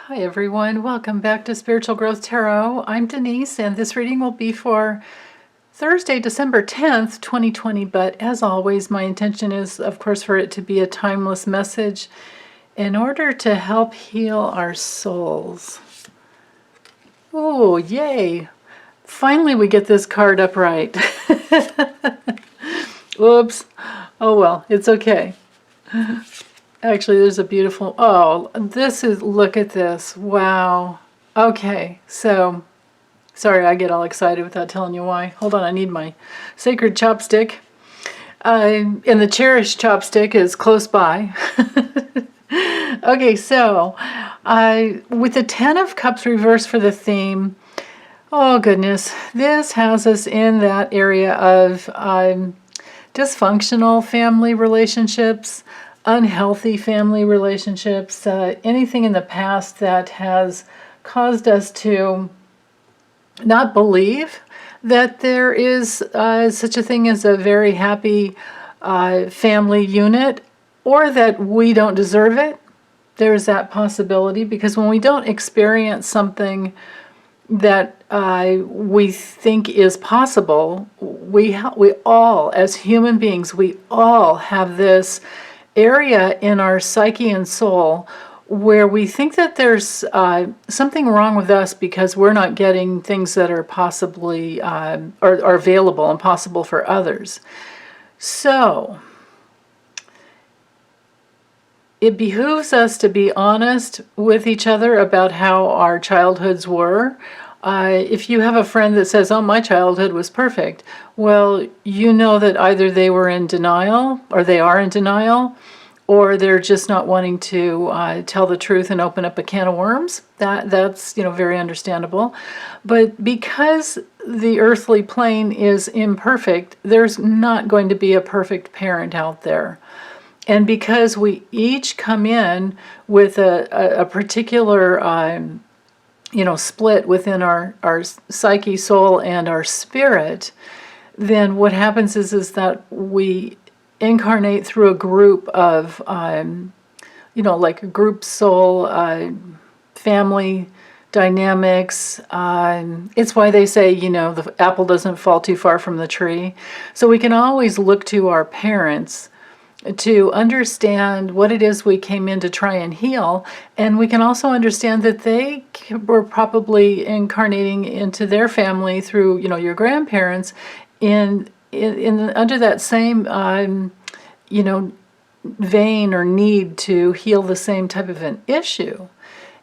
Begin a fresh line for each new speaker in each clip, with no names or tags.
Hi everyone, welcome back to Spiritual Growth Tarot. I'm Denise and this reading will be for Thursday, December 10th, 2020, but as always my intention is of course for it to be a timeless message in order to help heal our souls. Oh, yay! Finally we get this card upright. Oops. Oh well, it's okay. Actually, there's a beautiful, oh, this is, look at this. Wow. Okay, so, sorry I get all excited without telling you why. Hold on, I need my sacred chopstick. And the cherished chopstick is close by. Okay, so, with the Ten of Cups reversed for the theme, oh goodness, this has us in that area of dysfunctional family relationships, unhealthy family relationships, anything in the past that has caused us to not believe that there is such a thing as a very happy family unit, or that we don't deserve it. There's that possibility, because when we don't experience something that we think is possible, we all, as human beings, we all have this area in our psyche and soul where we think that there's something wrong with us because we're not getting things that are possibly are available and possible for others. So it behooves us to be honest with each other about how our childhoods were. If you have a friend that says, oh, my childhood was perfect, well, you know that either they were in denial, or they are in denial, or they're just not wanting to tell the truth and open up a can of worms. That's very understandable. But because the earthly plane is imperfect, there's not going to be a perfect parent out there. And because we each come in with a particular split within our psyche, soul, and our spirit, then what happens is that we incarnate through a group of, like a group soul, family dynamics. It's why they say, the apple doesn't fall too far from the tree. So we can always look to our parents to understand what it is we came in to try and heal, and we can also understand that they were probably incarnating into their family through, your grandparents, in under that same, vein or need to heal the same type of an issue.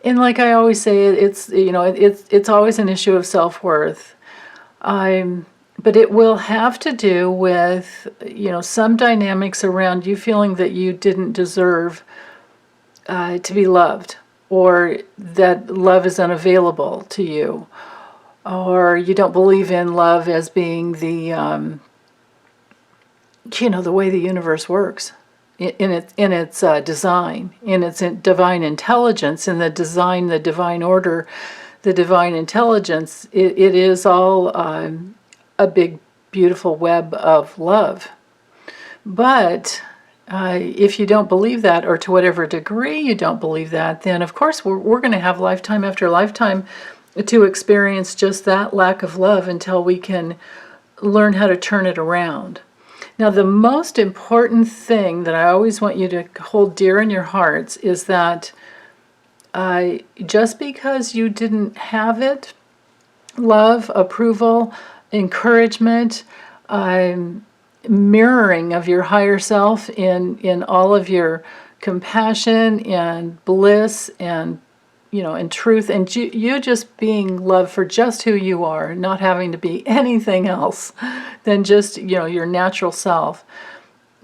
And like I always say, it's always an issue of self-worth. But it will have to do with, some dynamics around you feeling that you didn't deserve to be loved, or that love is unavailable to you, or you don't believe in love as being the, the way the universe works in its design, in its divine intelligence, in the design, the divine order, the divine intelligence. It is all a big, beautiful web of love. But if you don't believe that, or to whatever degree you don't believe that, then of course we're going to have lifetime after lifetime to experience just that lack of love until we can learn how to turn it around. Now, the most important thing that I always want you to hold dear in your hearts is that just because you didn't have it, love, approval, encouragement, mirroring of your higher self in all of your compassion and bliss and and truth, and you just being loved for just who you are, not having to be anything else than just your natural self.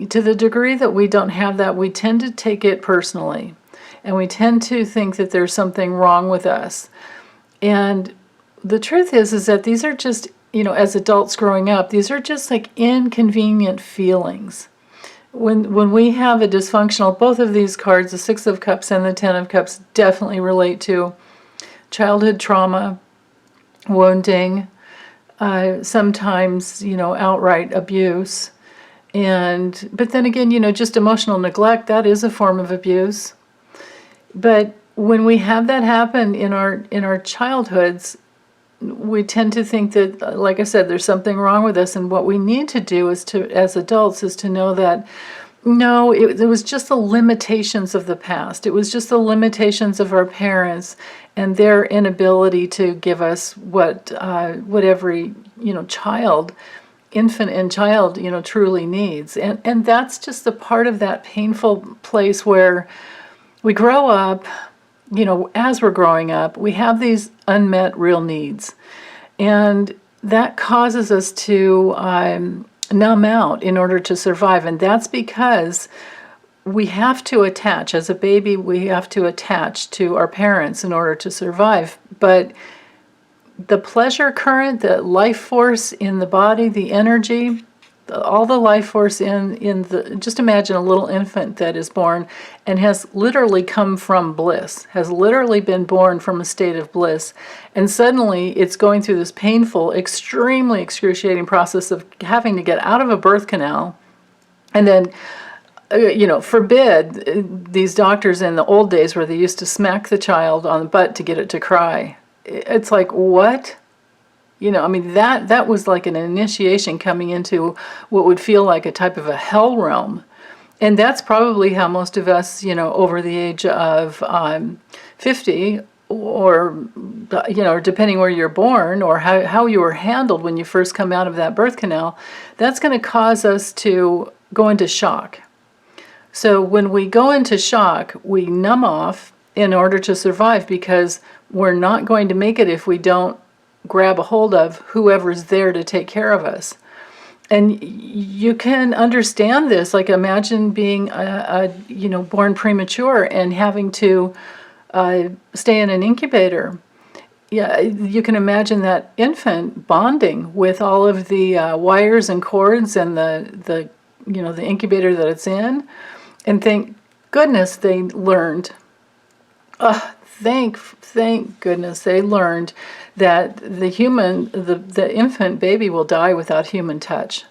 To the degree that we don't have that, we tend to take it personally, and we tend to think that there's something wrong with us. And the truth is that these are just, as adults growing up, these are just like inconvenient feelings. When we have a dysfunctional, both of these cards, the Six of Cups and the Ten of Cups, definitely relate to childhood trauma, wounding, sometimes, outright abuse. But then again, just emotional neglect, that is a form of abuse. But when we have that happen in our childhoods, we tend to think that, like I said, there's something wrong with us, and what we need to do is to, as adults, is to know that no, it was just the limitations of the past. It was just the limitations of our parents and their inability to give us what every child, infant and child, truly needs. And that's just a part of that painful place where we grow up. As we're growing up, we have these unmet real needs, and that causes us to numb out in order to survive. And that's because we have to attach. As a baby, we have to attach to our parents in order to survive. But the pleasure current, the life force in the body, the energy, all the life force in the, just imagine a little infant that is born and has literally come from bliss, has literally been born from a state of bliss, and suddenly it's going through this painful, extremely excruciating process of having to get out of a birth canal. And then forbid these doctors in the old days where they used to smack the child on the butt to get it to cry. It's like, what? That was like an initiation coming into what would feel like a type of a hell realm. And that's probably how most of us, over the age of 50, or, depending where you're born or how you were handled when you first come out of that birth canal, that's going to cause us to go into shock. So when we go into shock, we numb off in order to survive, because we're not going to make it if we don't grab a hold of whoever's there to take care of us. And you can understand this. Like, imagine being born premature and having to stay in an incubator. Yeah, you can imagine that infant bonding with all of the wires and cords and the incubator that it's in, and thank goodness they learned. Thank goodness they learned that the infant baby will die without human touch.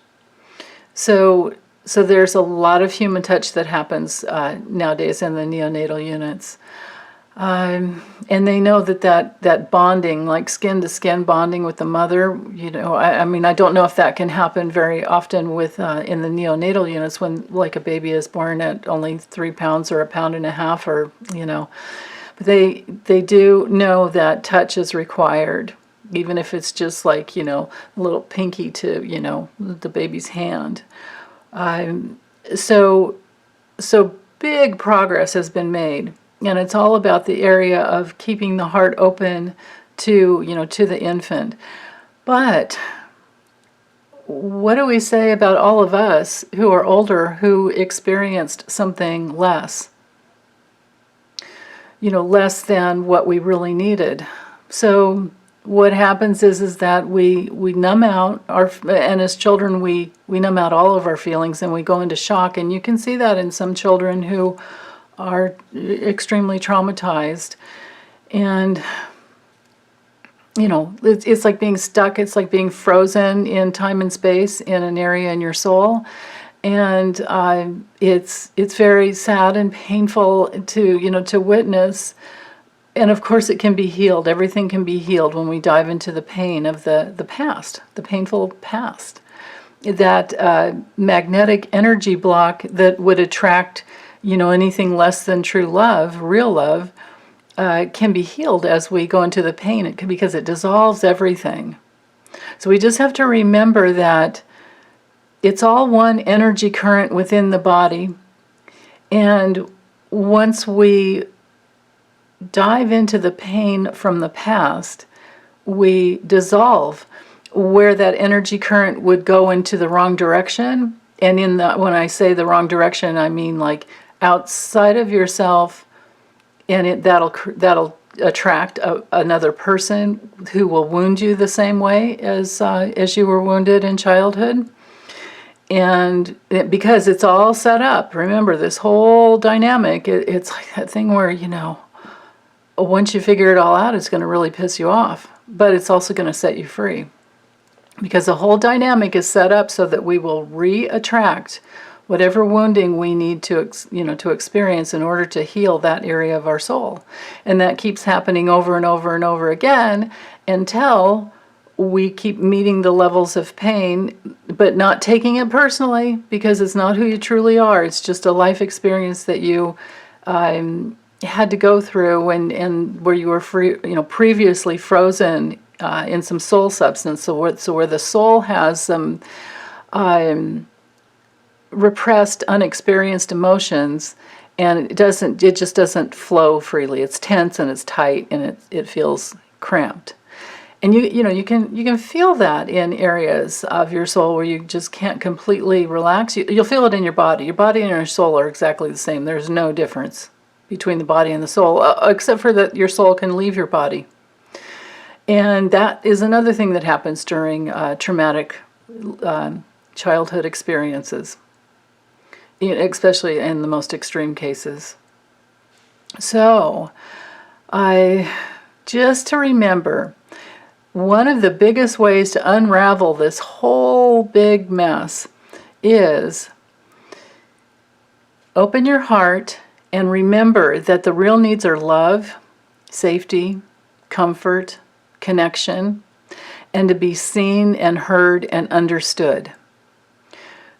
So there's a lot of human touch that happens nowadays in the neonatal units. And they know that bonding, like skin to skin bonding with the mother, I don't know if that can happen very often with in the neonatal units when, like, a baby is born at only 3 pounds or 1.5 pounds, or but they do know that touch is required, even if it's just like a little pinky to the baby's hand. So big progress has been made. And it's all about the area of keeping the heart open to the infant. But what do we say about all of us who are older who experienced something less? Less than what we really needed. So what happens is that we numb out and as children we numb out all of our feelings and we go into shock. And you can see that in some children who are extremely traumatized, and it's like being stuck. It's like being frozen in time and space in an area in your soul, and it's very sad and painful to witness. And of course, it can be healed. Everything can be healed when we dive into the pain of the past, the painful past. That magnetic energy block that would attract anything less than true love, real love, can be healed as we go into the pain, because it dissolves everything. So we just have to remember that it's all one energy current within the body. And once we dive into the pain from the past, we dissolve where that energy current would go into the wrong direction. And when I say the wrong direction, I mean like outside of yourself, and that'll attract another person who will wound you the same way as you were wounded in childhood. And because it's all set up, remember this whole dynamic. It's like that thing where once you figure it all out, it's going to really piss you off, but it's also going to set you free, because the whole dynamic is set up so that we will re-attract whatever wounding we need to experience in order to heal that area of our soul. And that keeps happening over and over and over again until we keep meeting the levels of pain, but not taking it personally, because it's not who you truly are. It's just a life experience that you had to go through, and where you were previously frozen in some soul substance. So where the soul has some repressed, unexperienced emotions, and it just doesn't flow freely. It's tense and it's tight and it feels cramped. And you can feel that in areas of your soul where you just can't completely relax. You'll feel it in your body. Your body and your soul are exactly the same. There's no difference between the body and the soul, except for that your soul can leave your body. And that is another thing that happens during traumatic childhood experiences, especially in the most extreme cases. So, just to remember, one of the biggest ways to unravel this whole big mess is open your heart and remember that the real needs are love, safety, comfort, connection, and to be seen and heard and understood.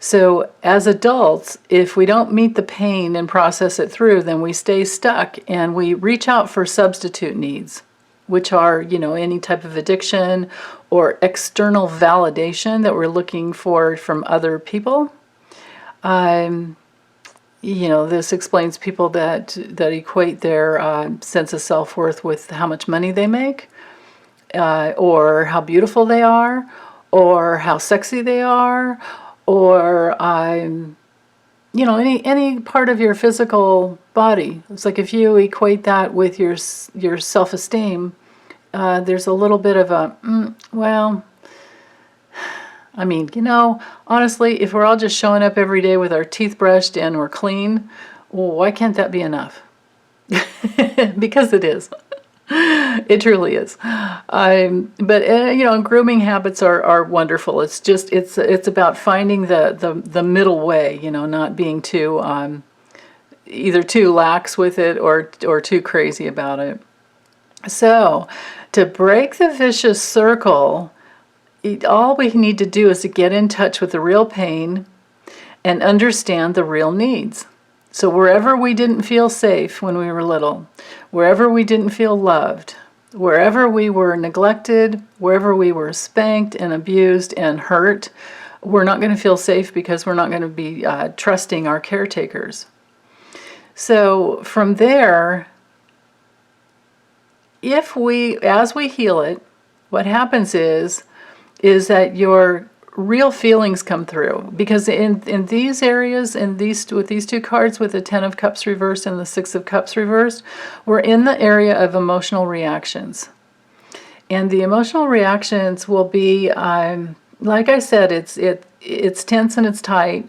So as adults, if we don't meet the pain and process it through, then we stay stuck and we reach out for substitute needs, which are, any type of addiction or external validation that we're looking for from other people. This explains people that equate their sense of self-worth with how much money they make, or how beautiful they are, or how sexy they are, or any part of your physical body. It's like if you equate that with your self-esteem, there's a little bit of a, honestly, if we're all just showing up every day with our teeth brushed and we're clean, well, why can't that be enough? Because it is. It truly is. But grooming habits are wonderful. It's just it's about finding the middle way. Not being too either too lax with it or too crazy about it. So, to break the vicious circle, all we need to do is to get in touch with the real pain and understand the real needs. So wherever we didn't feel safe when we were little, wherever we didn't feel loved, wherever we were neglected, wherever we were spanked and abused and hurt, we're not going to feel safe because we're not going to be trusting our caretakers. So from there, as we heal it, what happens is that your real feelings come through, because in these areas, with these two cards, with the 10 of Cups reversed and the 6 of Cups reversed, we're in the area of emotional reactions. And the emotional reactions will be, like I said, it's tense and it's tight,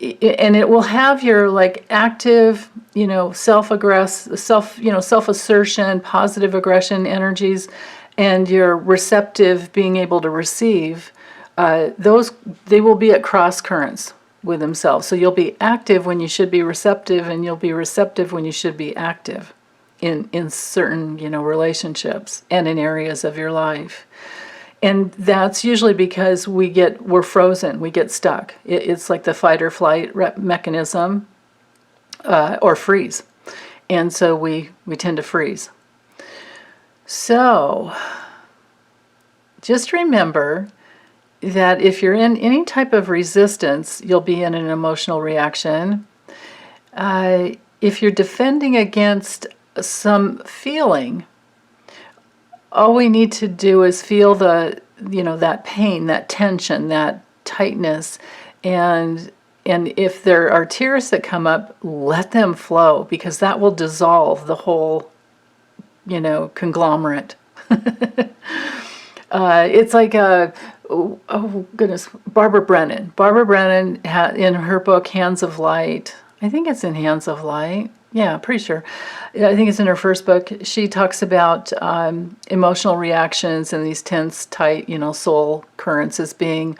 and it will have your active, self-assertion, positive aggression energies, and your receptive being able to receive. They will be at cross currents with themselves. So you'll be active when you should be receptive, and you'll be receptive when you should be active in certain relationships and in areas of your life. And that's usually because we're frozen, we get stuck. It's like the fight or flight mechanism, or freeze. And so we tend to freeze. So just remember that if you're in any type of resistance, you'll be in an emotional reaction. If you're defending against some feeling, all we need to do is feel that pain, that tension, that tightness, and if there are tears that come up, let them flow, because that will dissolve the whole, conglomerate. It's like oh goodness, Barbara Brennan. Barbara Brennan in her book Hands of Light. I think it's in Hands of Light. Yeah, pretty sure. I think it's in her first book. She talks about emotional reactions and these tense, tight, you know, soul currents as being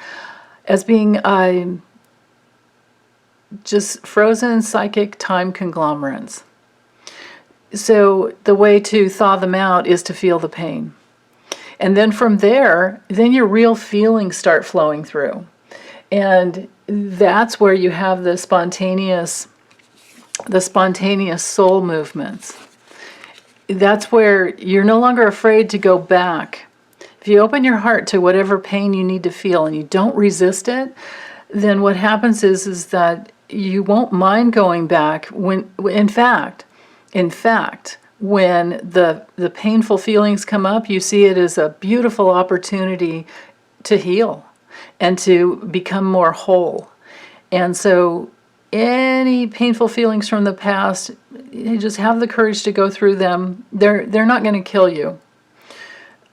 just frozen psychic time conglomerates. So the way to thaw them out is to feel the pain. And then from there, then your real feelings start flowing through. And that's where you have the spontaneous soul movements. That's where you're no longer afraid to go back. If you open your heart to whatever pain you need to feel and you don't resist it, then what happens is that you won't mind going back when, in fact, when the painful feelings come up, you see it as a beautiful opportunity to heal and to become more whole. And so any painful feelings from the past, you just have the courage to go through them. They're not going to kill you,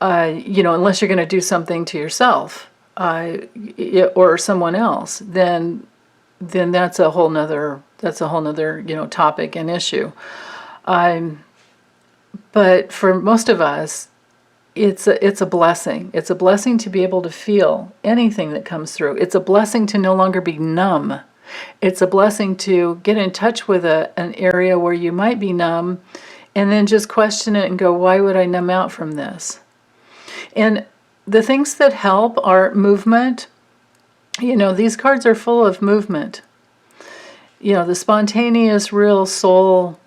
unless you're going to do something to yourself or someone else. Then that's a whole nother topic and issue. But for most of us, it's a blessing. It's a blessing to be able to feel anything that comes through. It's a blessing to no longer be numb. It's a blessing to get in touch with an area where you might be numb, and then just question it and go, why would I numb out from this? And the things that help are movement. These cards are full of movement. The spontaneous, real soul,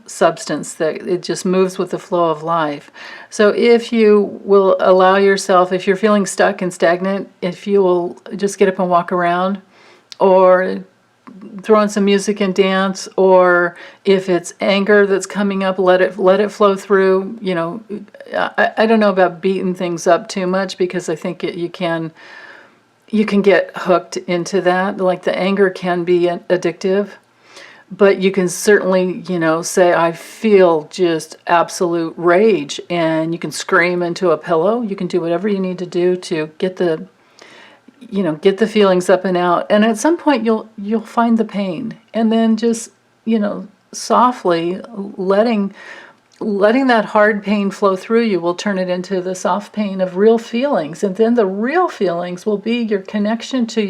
substance that it just moves with the flow of life. So if you will allow yourself, if you're feeling stuck and stagnant, if you will just get up and walk around, or throw on some music and dance, or if it's anger that's coming up, let it flow through. I don't know about beating things up too much, because I think you can get hooked into that. Like, the anger can be addictive, but you can certainly, say, I feel just absolute rage, and you can scream into a pillow. You can do whatever you need to do to get the feelings up and out. And at some point you'll find the pain, and then just, softly letting that hard pain flow through you will turn it into the soft pain of real feelings. And then the real feelings will be your connection to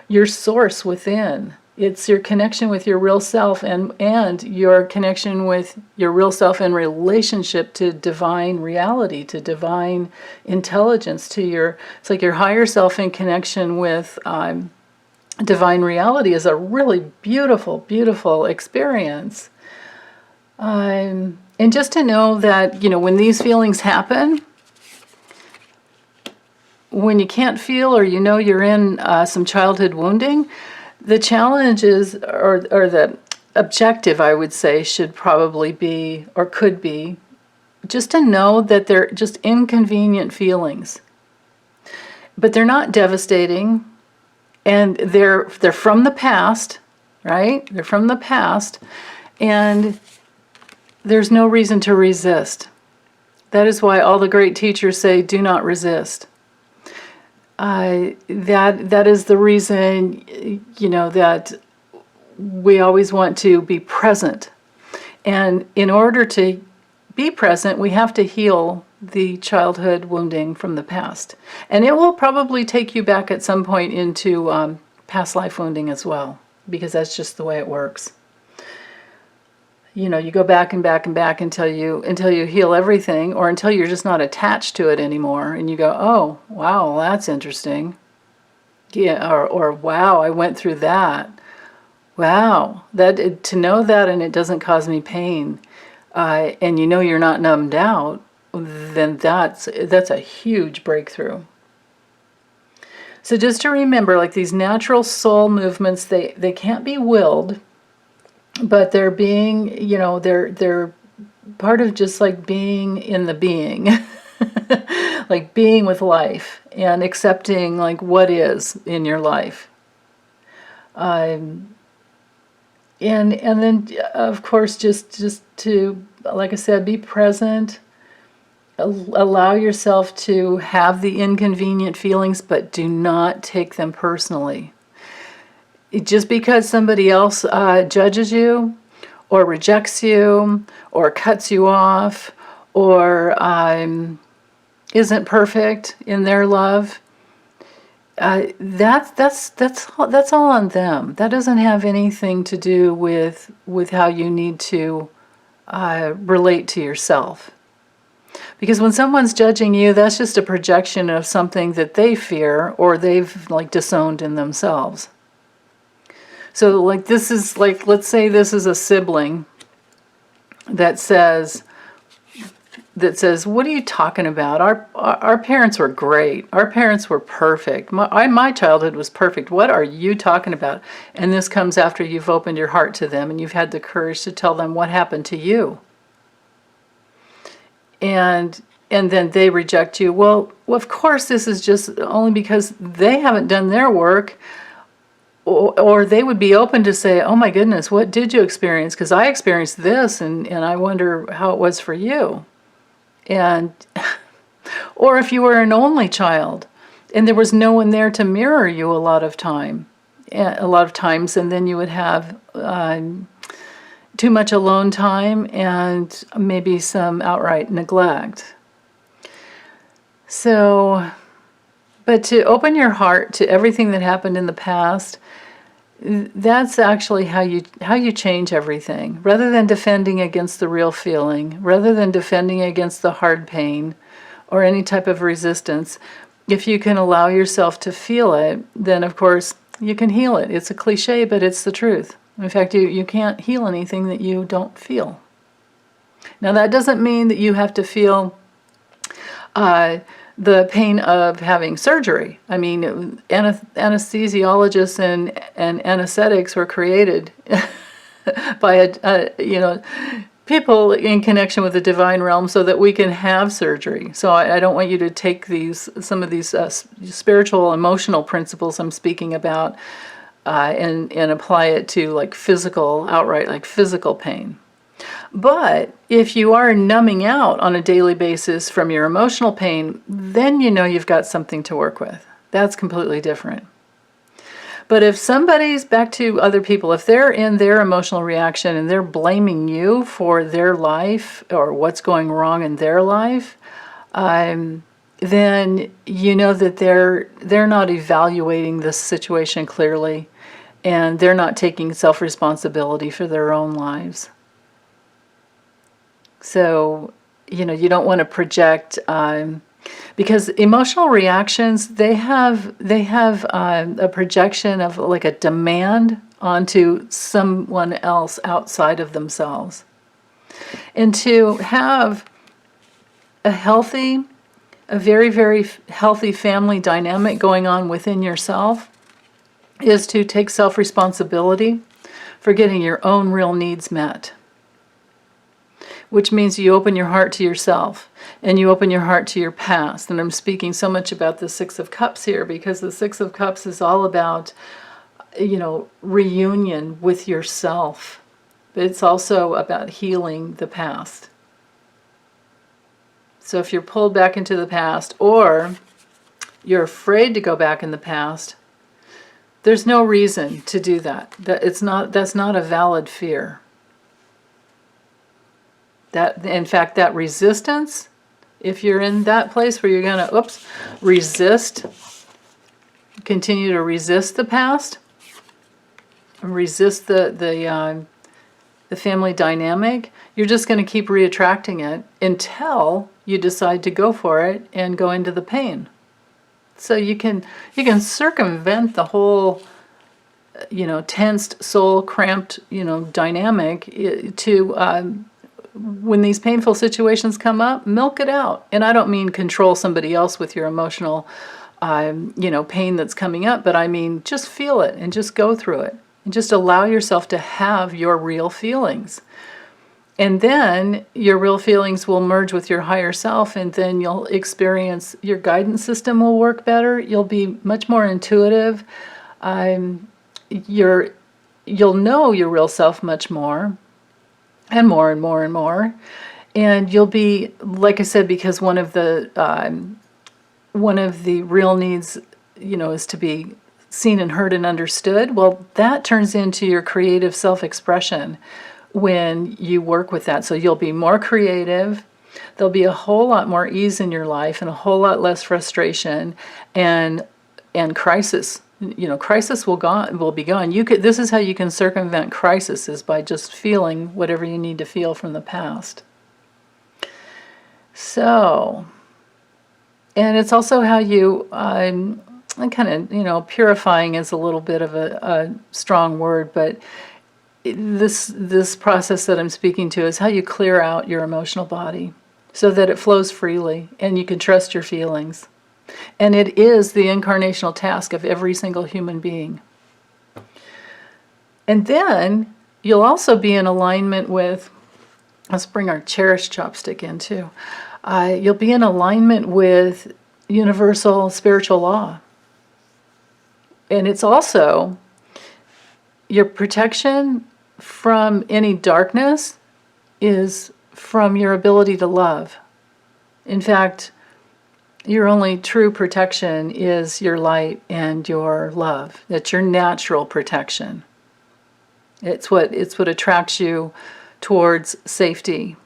your source within. It's your connection with your real self, and your connection with your real self in relationship to divine reality, to divine intelligence, it's like your higher self in connection with divine reality is a really beautiful, beautiful experience. And just to know that, when these feelings happen, when you can't feel, or you're in some childhood wounding, the challenge is, or the objective, I would say, should probably be, or could be, just to know that they're just inconvenient feelings. But they're not devastating, and they're from the past, right? They're from the past, and there's no reason to resist. That is why all the great teachers say, do not resist. That is the reason, that we always want to be present. And in order to be present, we have to heal the childhood wounding from the past. And it will probably take you back at some point into past life wounding as well, because that's just the way it works. You go back and back and back until you heal everything, or until you're just not attached to it anymore, and you go, oh, wow, that's interesting. Yeah, or wow, I went through that. Wow, to know that, and it doesn't cause me pain, and you're not numbed out, then that's a huge breakthrough. So just to remember, like, these natural soul movements, they can't be willed. But they're being, they're part of just like being in the being, like being with life and accepting like what is in your life. And then of course just to, like I said, be present. Allow yourself to have the inconvenient feelings, but do not take them personally. Just because somebody else judges you, or rejects you, or cuts you off, or isn't perfect in their love, That's all on them. That doesn't have anything to do with how you need to relate to yourself. Because when someone's judging you, that's just a projection of something that they fear or they've like disowned in themselves. So like this is like, let's say this is a sibling that says, what are you talking about? Our parents were great. Our parents were perfect. My childhood was perfect. What are you talking about? And this comes after you've opened your heart to them and you've had the courage to tell them what happened to you. And then they reject you. Well, of course, this is just only because they haven't done their work, or they would be open to say, oh my goodness, what did you experience? Because I experienced this, and I wonder how it was for you. And or if you were an only child and there was no one there to mirror you a lot of times, and then you would have too much alone time and maybe some outright neglect. So, but to open your heart to everything that happened in the past, that's actually how you change everything. Rather than defending against the real feeling, rather than defending against the hard pain or any type of resistance, if you can allow yourself to feel it, then of course you can heal it. It's a cliche, but it's the truth. In fact, you can't heal anything that you don't feel. Now that doesn't mean that you have to feel the pain of having surgery. I mean, anesthesiologists and anesthetics were created by people in connection with the divine realm so that we can have surgery. So I don't want you to take some of these spiritual, emotional principles I'm speaking about and apply it to like outright physical pain. But if you are numbing out on a daily basis from your emotional pain, then you know you've got something to work with. That's completely different. But if somebody's back to other people, if they're in their emotional reaction and they're blaming you for their life or what's going wrong in their life, then you know that they're not evaluating this situation clearly, and they're not taking self-responsibility for their own lives. So, you don't want to project, because emotional reactions, they have a projection of like a demand onto someone else outside of themselves. And to have a very, very healthy family dynamic going on within yourself is to take self-responsibility for getting your own real needs met. Which means you open your heart to yourself and you open your heart to your past. And I'm speaking so much about the Six of Cups here because the Six of Cups is all about, reunion with yourself. But it's also about healing the past. So if you're pulled back into the past or you're afraid to go back in the past, there's no reason to do that. That's not a valid fear. That, in fact, that resistance, if you're in that place where you're going to, continue to resist the past, resist the family dynamic, you're just going to keep reattracting it until you decide to go for it and go into the pain. So you can circumvent the whole, tensed soul, cramped, dynamic to. When these painful situations come up, milk it out. And I don't mean control somebody else with your emotional, pain that's coming up, but I mean just feel it and just go through it and just allow yourself to have your real feelings. And then your real feelings will merge with your higher self, and then you'll experience your guidance system will work better. You'll be much more intuitive. You'll know your real self much more. And more and more and more, and you'll be, like I said, because one of the real needs, is to be seen and heard and understood. Well, that turns into your creative self-expression when you work with that. So you'll be more creative. There'll be a whole lot more ease in your life and a whole lot less frustration, and and crisis. Crisis will be gone. This is how you can circumvent crisis, is by just feeling whatever you need to feel from the past. So, and it's also how you, kind of, purifying is a little bit of a strong word, but this process that I'm speaking to is how you clear out your emotional body so that it flows freely and you can trust your feelings. And it is the incarnational task of every single human being. And then you'll also be in alignment with, let's bring our cherished chopstick in too. You'll be in alignment with universal spiritual law. And it's also your protection from any darkness is from your ability to love. In fact, your only true protection is your light and your love. That's your natural protection. It's what attracts you towards safety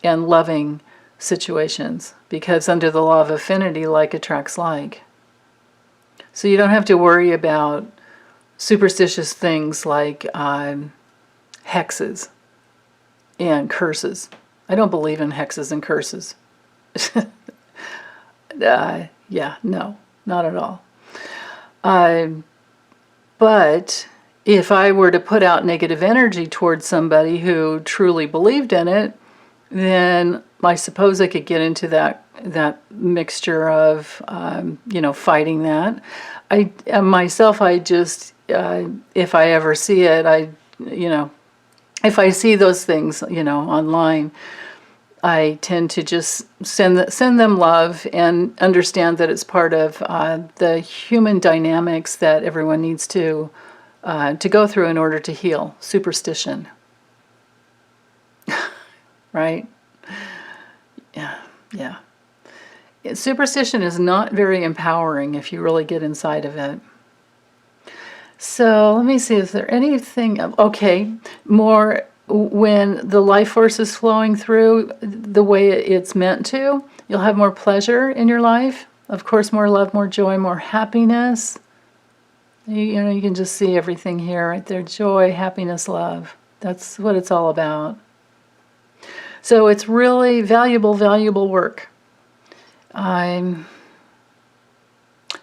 and loving situations, because under the law of affinity, like attracts like. So you don't have to worry about superstitious things like hexes and curses. I don't believe in hexes and curses. Yeah, no, not at all. But if I were to put out negative energy towards somebody who truly believed in it, then I suppose I could get into that mixture of, fighting that. I just, if I ever see it, if I see those things, online, I tend to just send them love and understand that it's part of the human dynamics that everyone needs to go through in order to heal superstition. Right? Yeah. Superstition is not very empowering if you really get inside of it. So let me see, is there anything, okay, more when the life force is flowing through the way it's meant to, you'll have more pleasure in your life. Of course, more love, more joy, more happiness. You can just see everything here, right there. Joy, happiness, love. That's what it's all about. So it's really valuable work. And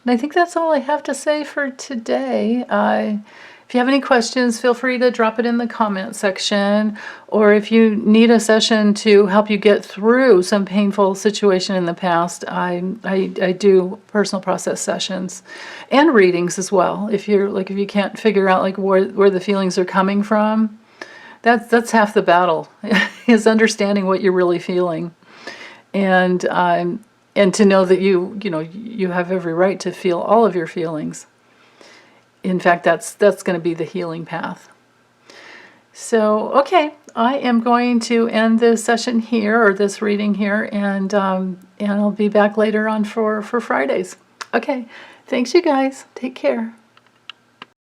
I think that's all I have to say for today. If you have any questions, feel free to drop it in the comment section. Or if you need a session to help you get through some painful situation in the past, I do personal process sessions and readings as well. If you can't figure out where the feelings are coming from, that's half the battle, is understanding what you're really feeling, and to know that you have every right to feel all of your feelings. In fact, that's going to be the healing path. So, okay, I am going to end this session here, or this reading here, and I'll be back later on for Fridays. Okay, thanks you guys. Take care.